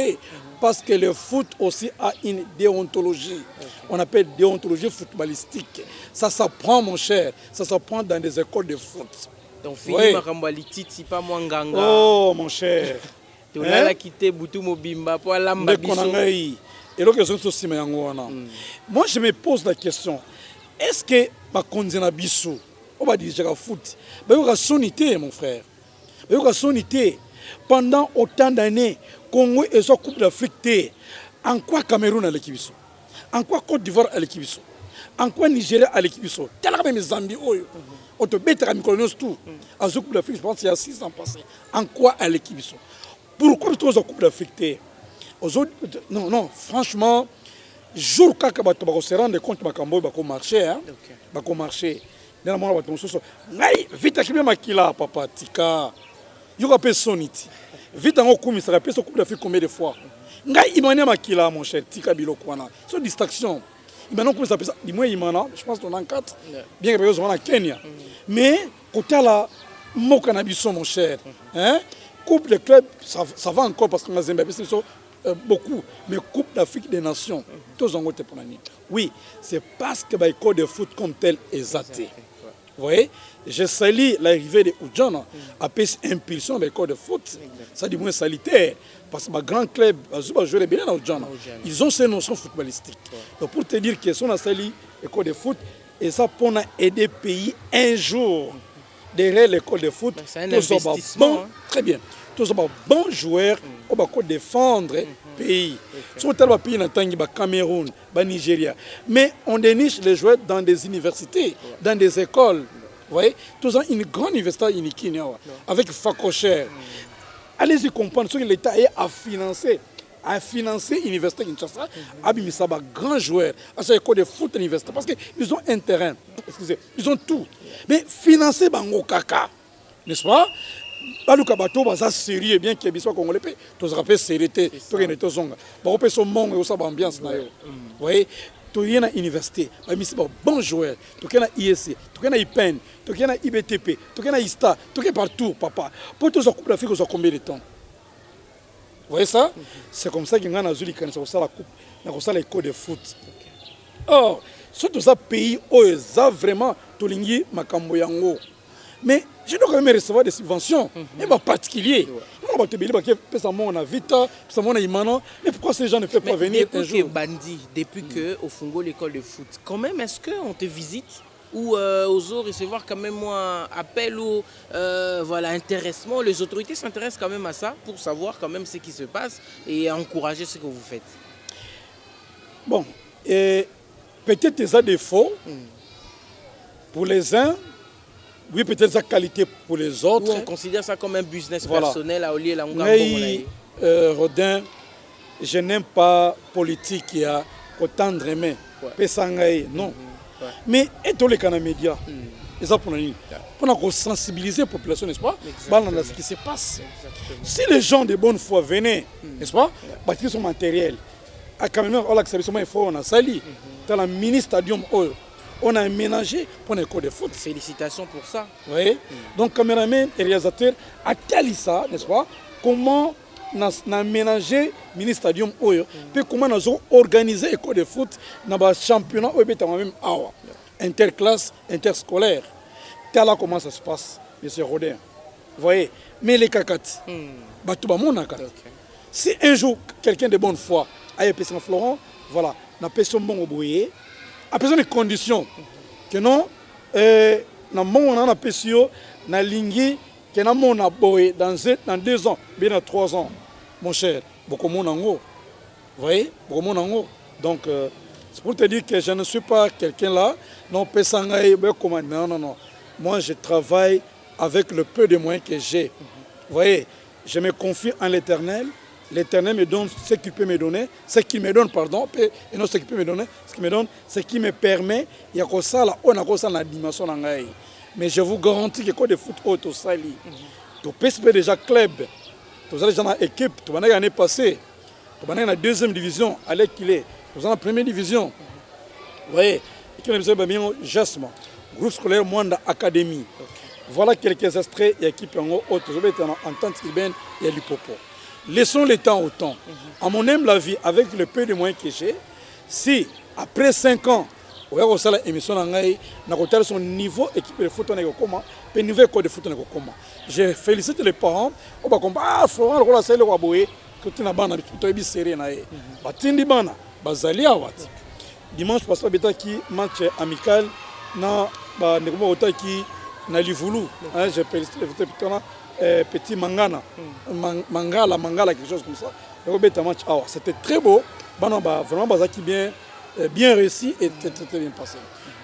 parce que le foot aussi a une déontologie. On appelle déontologie footballistique. Ça s'apprend, mon cher. Ça s'apprend dans des écoles de foot. Donc, Philippe Makambaliti, c'est pas moi nganga. Oh, mon cher. Tu as quitté Boutou Mobimba pour l'amba biso. Et donc, moi, je me pose la question. Est-ce que ma konzena biso on va dire le foot. Il y a sonité, mon frère. Il y a sonité. Pendant autant d'années, Congo et sa Coupe d'Afrique, en quoi Cameroun à l'équipe? En quoi Côte d'Ivoire à l'équipe? En quoi Nigeria à l'équipe? Tel que mes Zambie, on te bête à Mykonos tout. En sa Coupe d'Afrique, je pense qu'il y a 6 ans passés. En quoi à l'équipe? Pourquoi tu as la Coupe d'Afrique? Non, franchement, jour où se rendre compte que va marcher, va marcher. Vite à makila papa tika yoka pe soniti vite ngo kumisa pe so Coupe d'Afrique combien de fois ngai imane makila mon cher tika biloko wana so distraction imane kumisa pe di moi imana je pense qu'on en 4 bien que on en Kenya mais côté là moka na biso mon cher Coupe de club ça va encore parce qu'on a Zimbabwe c'est beaucoup mais Coupe d'Afrique des Nations tous en côté pour la nuit oui c'est parce que l'école de foot comme tel est athée. Vous voyez, j'ai sali l'arrivée de Oudjana, après impulsion de l'école de foot. Ça dit moins salitaire. Parce que ma grand club, jouer bien à Oudjana. Ils ont ces notions footballistiques. Donc pour te dire qu'ils sont à sali l'école de foot, et ça pour aider le pays un jour derrière l'école de foot. C'est un investissement. Bon, très bien. Tous les bons joueurs qui vont défendre le pays. Si on a pays dans Cameroun, le Nigeria. Mais on déniche les joueurs dans des universités, dans des écoles. Vous voyez, tous une grande université avec Fakocher. Allez-y comprendre ce que l'État a financé. A financé l'université Kinshasa, Abimisa, grand joueur, à cette école de foot université, parce qu'ils ont un terrain, excusez, ils ont tout. Mais financer Bango Kaka, n'est-ce pas? Baluka bato baza sérieux bien que biso congolais pe to rappelle sérieuxté to que neto zonga ba opé so mongo yo sa ambiance na yo. Vous voyez, to yena université ba misi ba bon joueur to kana ISC to kana IPEN to kana IBTP to kana ISTA to que partout papa pour tous la coupe d'Afrique ça combien de temps? Vous voyez ça? C'est comme ça que ngana zuli kanisa ko sala coupe na ko sala école de foot. Or surtout ça pays où ça vraiment to lingi makambo yango. Mais je dois quand même recevoir des subventions, même en particulier. Mais pourquoi ces gens ne peuvent pas venir un jour? Bandi, depuis qu'au Fungo, l'école de foot, quand même, est-ce qu'on te visite ou aux autres recevoir quand même un appel ou voilà, intéressement? Les autorités s'intéressent quand même à ça pour savoir quand même ce qui se passe et encourager ce que vous faites. Bon, et peut-être des défauts pour les uns. Oui, peut-être sa qualité pour les autres. Ou on considère ça comme un business personnel à Oli et Mais Rodin, je n'aime pas politique qui a autant de mains. Non. Mais et tous les canaux médias, et ça pour nous sensibiliser la population, n'est-ce pas? Dans ce qui se passe. Si les gens de bonne foi venaient, n'est-ce pas, bâtir son matériel, à Cameroun, on a accès à on a sali, dans la mini stadium. On a aménagé pour une école de foot. Félicitations pour ça. Vous voyez? Donc, caméraman et réalisateur, à Kalissa, n'est-ce pas? Comment on a aménagé le mini stadium, puis comment on a organisé l'école de foot dans le championnat interclasse, interscolaire. Voilà comment ça se passe, M. Rodin. Vous voyez? Mais les cacats, si un jour quelqu'un de bonne foi a été en Florent, voilà, on a fait bon au bouillé. Après les conditions que non na mon on a pesio na lingi que na mon a boy dans 2 ans bien dans 3 ans mon cher beaucoup mon ango. Vous voyez beaucoup mon ango. Donc c'est pour te dire que je ne suis pas quelqu'un là non pesangai comment non moi je travaille avec le peu de moyens que j'ai. Vous voyez, je me confie en l'Éternel. L'Éternel me donne ce qu'il peut me donner, ce qu'il me donne, pardon, et non ce qu'il peut me donner, ce qu'il me donne, ce qui me permet, il y a comme ça, là, on a comme ça la dimension dans la. Mais je vous garantis que quand de foot auto sali, tu peux déjà club, tu as déjà une équipe, tu as l'année passée, tu as la 2e division, à l'aide qu'il est, tu as la 1re division. Vous voyez, et qui a bien Jasma, groupe scolaire Mwanda Académie. Voilà quelques extraits et équipes en haut, tu as en tant qu'urbaine et l'hypopo. Laissons le temps au temps. À mon humble avis, avec le peu de moyens que j'ai, si après 5 ans, on va faire l'émission, on a son niveau équipe de foot, et niveau école de foot. Je félicite les parents. On va dire, ah, Florent, on va faire le Waboé, que tu n'as pas de série. Dimanche, parce que un match amical, na Livoulou. Je félicite les parents. Petit Mangana, Mangala, quelque chose comme ça. C'était très beau, vraiment bien réussi et très bien passé.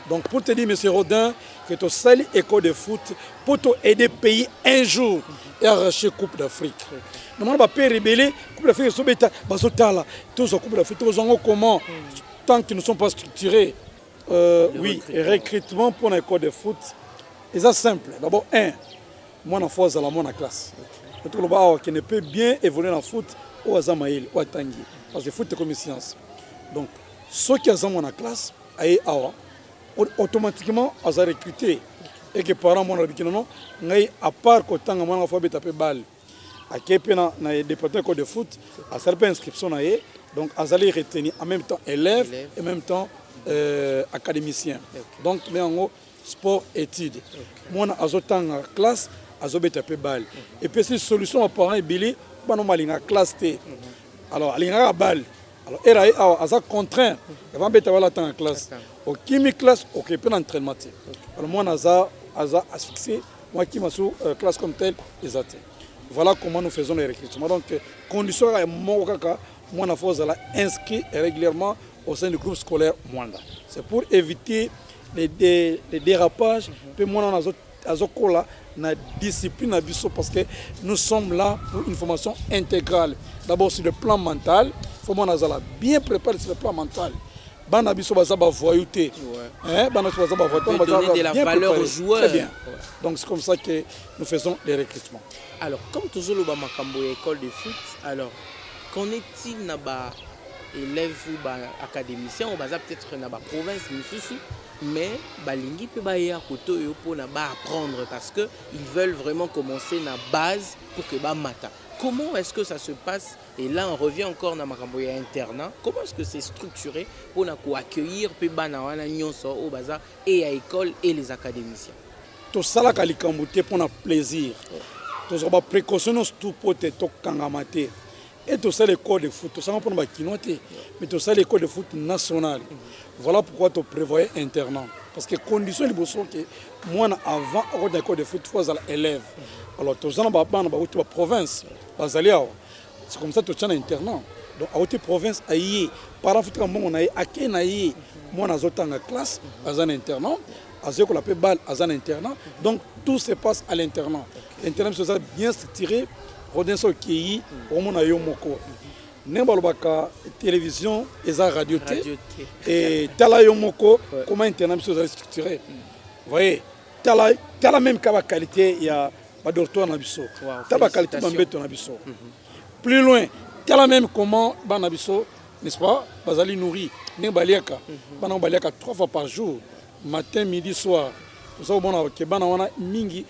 Donc pour te dire, M. Rodin, que tu sali école de foot pour aider le pays un jour et arracher la Coupe d'Afrique. Normalement, on peut rébeller, Coupe d'Afrique, Coupe d'Afrique, comment, tant qu'ils ne sont pas structurés. Oui, recrutement pour une école de foot, c'est simple. D'abord, moi, en force, dans la classe. Qui ne peut bien évoluer dans le foot au Azamaïl, au Atangi. Parce que le foot est comme une science. Donc, ceux qui sont dans la classe, automatiquement, ils sont recrutés. Et que les parents sont à part que les enfants sont tapés balle. À Képi, dans le département de foot, à cette inscription, donc, ils sont retenus en même temps élèves et en même temps académicien. Donc mais en gros sport études. Moi na azotanga classe azobeta pe balle. Et puis c'est solution aux parents ebili bana malinga classe T. Alors alinga balle. Alors era aza contraint. Il va beta wala tanga classe. Au kimi classe OK pe entraînement. Alors moi naza asphyxié moi qui m'a sous classe comme telle exact. Voilà comment nous faisons les recrutements. Donc condition à mon kaka moi na faut inscrit régulièrement au sein du groupe scolaire Mwanda. C'est pour éviter les dérapages puis moi on a la discipline à biso parce que nous sommes là pour une formation intégrale. D'abord sur le plan mental, faut moi on bien préparé sur le plan mental. Bana biso baza ba voyouté. Hein, bana baza ba voyouté, donner de la valeur aux joueurs. Très bien. Donc c'est comme ça que nous faisons les recrutements. Alors comme toujours le Makambo école de foot, alors qu'en est-il là-bas élèves ou académiciens on basa peut-être na ba province mais balingi pe ba ya koto yo pour na ba apprendre parce que ils veulent vraiment commencer na base pour que ba mata. Comment est-ce que ça se passe? Et là on revient encore na makambo ya internat. Comment est-ce que c'est structuré pour na ko accueillir pe bana wana nyonso au baza et à école et les académiciens? To sala kalikambo te pour na plaisir. To so ba précaution tout pour te to kangamate. Et tout ça l'école de foot, tout ça on prend kinoté, mais tout ça l'école de foot nationale. Voilà pourquoi tu prévoyais internat. Parce que condition les bosons que moi avant au l'école de foot faut aller élève. Alors tout ça na province, c'est comme ça tu as un internat. Donc à haute province aïe, par foot comme on a aké naïe, moi na zotanga classe, à un internat, à ce qu'on appelle balle à un internat. Donc tout se passe à l'internat. L'internat c'est bien structuré. Rodinso qui au monde a eu moko nembalobaka télévision et la radio et tala yo moko comment internet se structuré vous voyez tala même ka qualité il y a ba dortoir na biso taba qualité bambeto na biso plus loin tala même comment ba na biso n'est-ce pas bazali nourri nembaliaka bana baliaka 3 fois par jour matin midi soir vous savez bon que bana wana mingi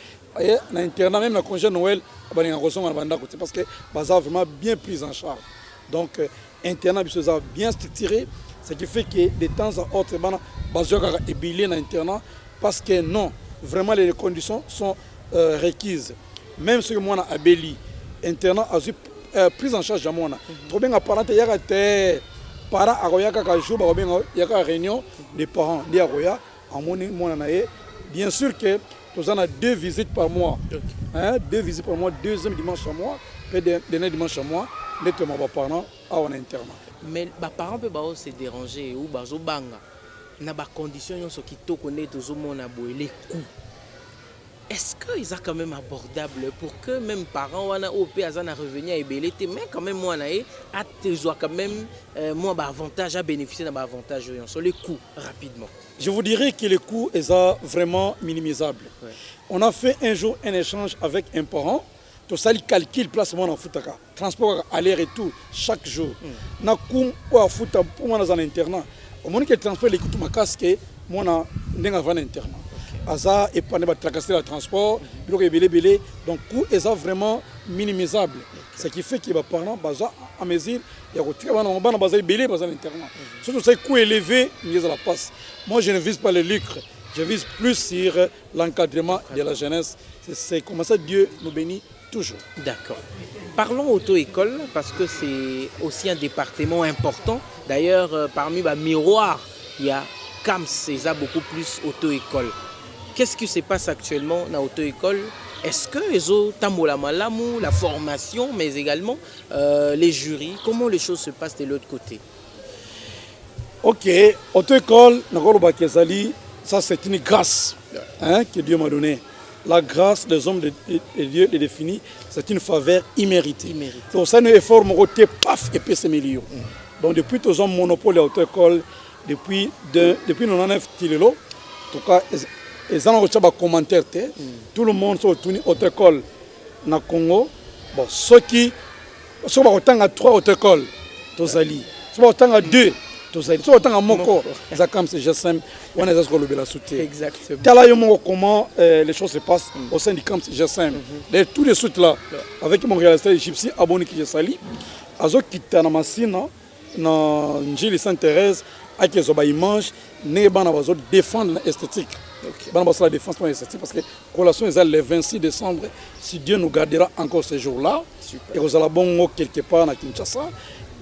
na internat même la congé Noël parce que baza vraiment bien pris en charge. Donc internat bien structuré, ce qui fait que de temps à autre bana bazoka ébillé dans internat parce que non, vraiment les conditions sont requises. Même ce que moi na abeli internat a prise en charge à moi. Trop bien apparent il y a des parents aroyaka ka jour ba bien il y a réunion des parents dia roya en mon bien sûr que nous avons 2 visites par mois. Hein, 2 visites par mois, 2e dimanche à mois, puis dernier dimanche à mois, nettement mes parents à un internat. Mais les parents peuvent se déranger ou bazo banga. Na ba condition ce qui to connaît toujours mon les coûts. Est-ce qu'ils sont quand même abordables pour que même parents wana OP azana revenir et belete mais quand même moi na a quand même moi ba avantage à bénéficier d'un avantage sur les coûts rapidement. Je vous dirais que les coûts sont vraiment minimisables. Ouais. On a fait un jour un échange avec un parent. Tout ça, il calcule placement en foutaka. Transport aller-retour chaque jour. Na coût ou fouta pour moi dans un internat. Au moment que le transport les coûts ma casque, moi na n'enga van internat. Asa et pas ne pas tracasser le transport, belé. Donc coût est vraiment minimisable. Ce qui fait que les parents baza à mesure il y a retirer bana bana baza belé baza internat. Surtout ça coût élevé, ils la passe. Moi je ne vise pas le lucre, je vise plus sur l'encadrement de la jeunesse. C'est comme ça Dieu nous bénit toujours. D'accord. Parlons auto-école parce que c'est aussi un département important. D'ailleurs parmi les miroirs, il y a CAMS, c'est beaucoup plus auto-école. Qu'est-ce qui se passe actuellement dans l'auto-école? Est-ce que les autres, la formation, mais également les jurys, comment les choses se passent de l'autre côté? Ok, auto-école, ça c'est une grâce que Dieu m'a donnée. La grâce des hommes de Dieu est définie, c'est une faveur imméritée. Donc ça nous est fort, paf, et puis c'est milieu. Donc depuis tous les hommes monopole de l'auto-école, depuis 99 Tilelo, en tout cas, et ça, on a des commentaires. Tout le monde s'est tenu auto-école na Congo. Bon, ceux qui sont autant à 3 auto-écoles, Tozali. Ceux qui sont autant à 2, Tozali. Ceux qui sont autant à Moko, Zakam, c'est GSM, on a des la soutien. Exactement. Tala yomo comment les choses se passent au sein du camp GSM. Tous les suites là, avec mon réalisateur égyptien, abonné qui est sali, Azo Kitana Massina, na Njili Sainte-Thérèse, ake zo ba image ne bana bazo défendre l'esthétique. Bana bazo la défense pour l'esthétique parce que collation est le 26 décembre si Dieu nous gardera encore ce jour-là. Et vous allez bon quelque part à Kinshasa.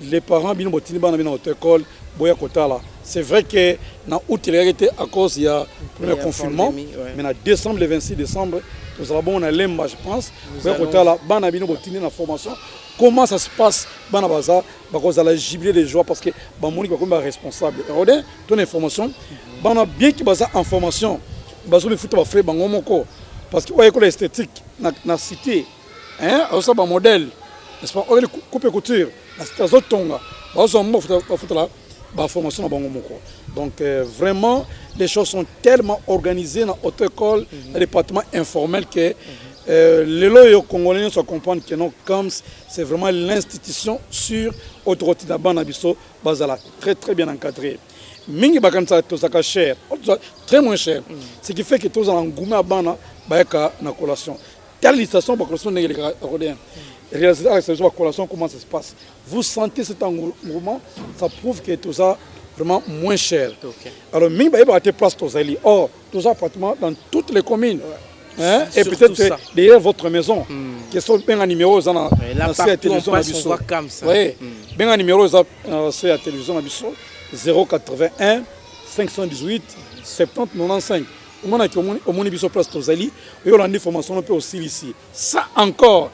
Les parents bino botini bana bina auto école boya kotala. C'est vrai que na août il a été à cause il y a premier confinement mais na décembre le 26 décembre nous allons bon on a lemba je pense boya kotala bana bino botini na formation. Comment ça se passe bana baza bakoza la jubilé de joie parce que bamoni ba comme responsable. Regardez ton information bana bien qui baza en formation bazo le foot ba frère bango moko parce que ouais école esthétique na cité hein ça ba modèle n'est-ce pas on coupe couture la cité zotonga bazo mo foot la ba formation na bango moko. Donc vraiment les choses sont tellement organisées dans auto école dans le département informel que les lois congolais se comprennent que non comme c'est vraiment l'institution sur autorité d'Abana Bisso Bazala très très bien encadré. Mingi bakansa tozaka cher, très moins cher. Ce qui fait que tous en goumé Abana bayaka na collation. Telle station ba collation n'est rodien. Réaliser la collation comment ça se passe. Vous sentez cet engouement, ça prouve que tout ça vraiment moins cher. Alors mingi ba été place tozali. Or tous appartements dans toutes les communes. Hein? Et peut-être derrière votre maison, qui sont bien en numéro, c'est la télévision à Bissau. Oui, bien en numéro, c'est la télévision à Bissau, 081 518 70 95. Au moins, Bissau place Tozali, et on a une formation un peu aussi ici. Ça encore,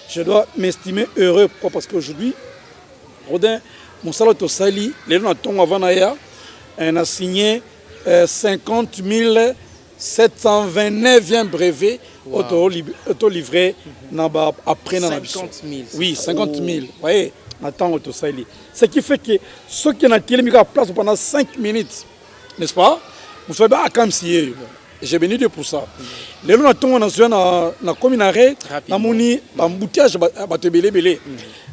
je dois m'estimer heureux. Pourquoi? Parce qu'aujourd'hui, Rodin, mon salaire Tozali, les gens ont avant on a signé 50 000. 729e brevet auto-livré après 50 000. Oui, 50 000. Vous voyez, attends auto-sali. Ce qui fait que ceux qui ont tiré la place pendant 5 minutes, n'est-ce pas? Vous savez pas comme si j'ai béni Dieu pour ça. Les gens qui ont na commune arrêt, na moni embouteillage batebele belé.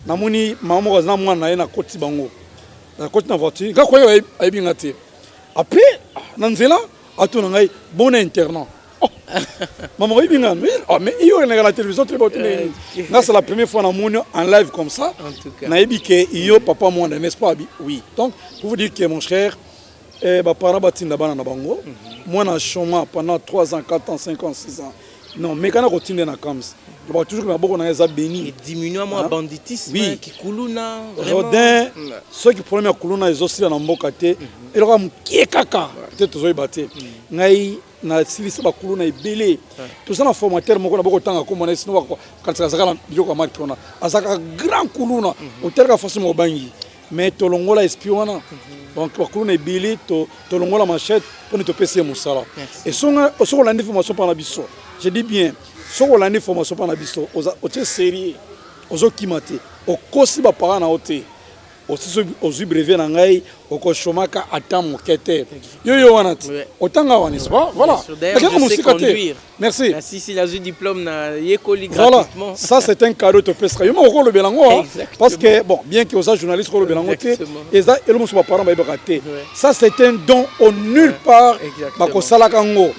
Na moni maman na mwana na koti bango. Na koti na voiture. Ga koyo ayibingate. Après, nanzela atunangai bon internat. Maman ibinga mais il y a la télévision très bonne. C'est la première fois en live comme ça. Na ibike iyo papa moi n'est-ce pas? Oui. Donc pour vous dire que mon cher ba para batinda bana na bango. Moi na chômage pendant 3 ans, 4 ans, 5 ans, 6 ans. Non, mais quand on continue na kams. Je vais toujours que na eza béni. Et diminuer moi banditisme qui kuluna Rodin ceux qui problème kuluna ils aussi na mboka te. Et le ram qui kaka peut-être zo ibaté. Ngai na silisa ba kuluna ebele. Tout ça na formateur moko na boko tanga ko mona sino ko kanisa zakala biloko marque ona. Azaka grand kuluna au terga façon bangi. Mais tolongola espiona. Donc ba kuluna ebele tolongola machette pour ne te passer musala. Et son la information par la biso. Je dis bien si on a une formation par la biso, aux séries, aux okimate, aux kosi ba para na ote, aux brevet na ngai, aux koshomaka atam mokete. Yo wanati. Otanga wa n'est-ce pas? Voilà. Merci. Merci si la diplôme na yekoli Voilà. gratuitement. Ça c'est un cadeau te pesera. Yo mo le belango parce que bon, bien que aux journalistes le belango te, et ça et le mo ba para ba raté. Ça c'est un don au nulle part ba ko sala kango.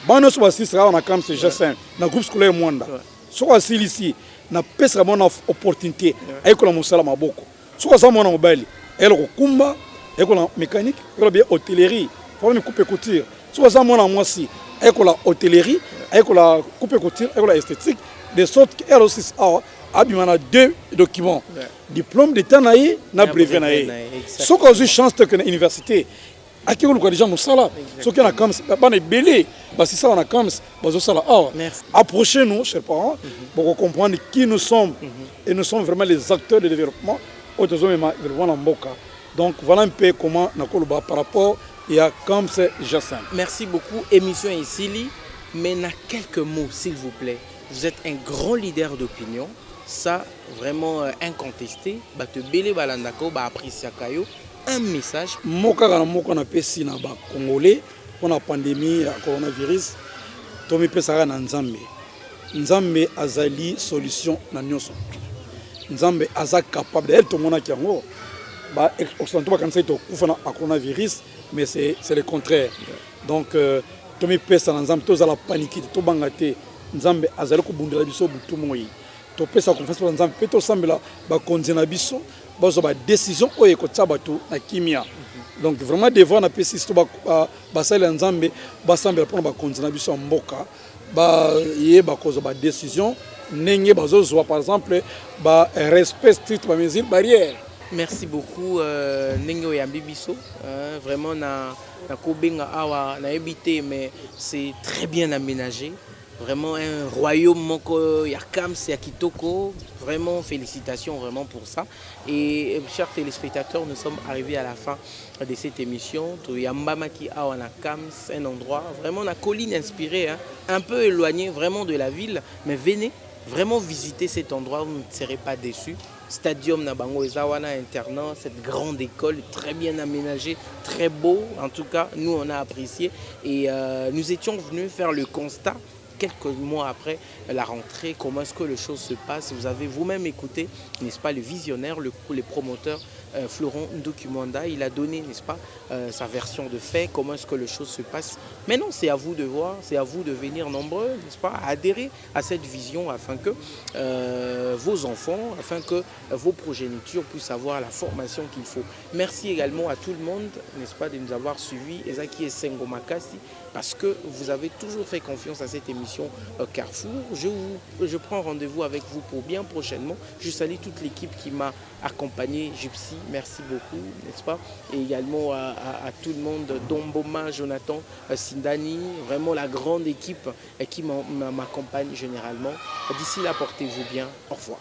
Bano so ba sisra na kam c'est G5 na groupe scolaire Mwanda. So ko ici na pesera mon opportunité ay ko la mosala maboko. So ko za mona mobile, elle ko kumba, elle ko la mécanique, elle bien hôtellerie, faut me couper couture. So ko za mona moi aussi, elle ko la hôtellerie, elle ko la couper couture, elle ko la esthétique, de sorte qu'elle aussi a bien 2 documents. Diplôme d'état naïe, na brevet naïe. So ko j'ai chance de l'université. Aki ko ko déjà mosala. So ko na comme ba na belé, ba si ça on a comme ba zo sala. Approchez-nous chers parents pour comprendre qui nous sommes et nous sommes vraiment les acteurs de développement. Donc voilà un peu comment Nakoloba par rapport à Camps Jacin. Merci beaucoup. Émission ici, mais na quelques mots s'il vous plaît. Vous êtes un grand leader d'opinion, ça vraiment incontesté. Bate belé balandako ba apprécier kayo un message. Moka na moko na pesi na ba Congolais pour la pandémie à coronavirus. Tomi pesara na Nzambe. Nzambe azali solution na nyonso. Nzambe aza capable elle tout mona kiango ba occidentaux ba kanisa to kufana a coronavirus mais c'est le contraire. Donc tomi pesa na Nzambe to za la panique to bangate Nzambe azali ko bundela biso butu moyi to pesa confiance na Nzambe peto sambela ba konzena biso bazo ba décision oyo ekotia bato na kimia. Donc vraiment devant na pesi to ba sala nzambe ba sambela pona ba continuer biso mboka ba yé ba kozo ba décision nenge bazo zo par exemple ba respect strict ba mesures barrières. Merci beaucoup ndenge oyambi biso vraiment na kobenga awa na ebité mais c'est très bien aménagé. Vraiment un royaume moko ya Kams ya Kitoko. Vraiment félicitations vraiment pour ça. Et chers téléspectateurs, nous sommes arrivés à la fin de cette émission. Yambamaki Awana Kams, un endroit vraiment la colline inspirée, hein, un peu éloigné vraiment de la ville, mais venez vraiment visiter cet endroit, vous ne serez pas déçus. Stadium Nabango Ezawana internat, cette grande école très bien aménagée, très beau. En tout cas, nous on a apprécié et nous étions venus faire le constat. Quelques mois après la rentrée, comment est-ce que les choses se passent? Vous avez vous-même écouté, n'est-ce pas, le visionnaire, le promoteur Florent Ndokumwanda. Il a donné, n'est-ce pas, sa version de fait, comment est-ce que les choses se passent. Maintenant, c'est à vous de voir, c'est à vous de venir nombreux, n'est-ce pas, à adhérer à cette vision afin que vos enfants, afin que vos progénitures puissent avoir la formation qu'il faut. Merci également à tout le monde, n'est-ce pas, de nous avoir suivis. Ezaki et Sengo Makasi, parce que vous avez toujours fait confiance à cette émission Carrefour. Je prends rendez-vous avec vous pour bien prochainement. Je salue toute l'équipe qui m'a accompagné, Gypsy, merci beaucoup, n'est-ce pas? Et également à tout le monde, Domboma, Jonathan, Sindani, vraiment la grande équipe qui m'accompagne généralement. D'ici là, portez-vous bien. Au revoir.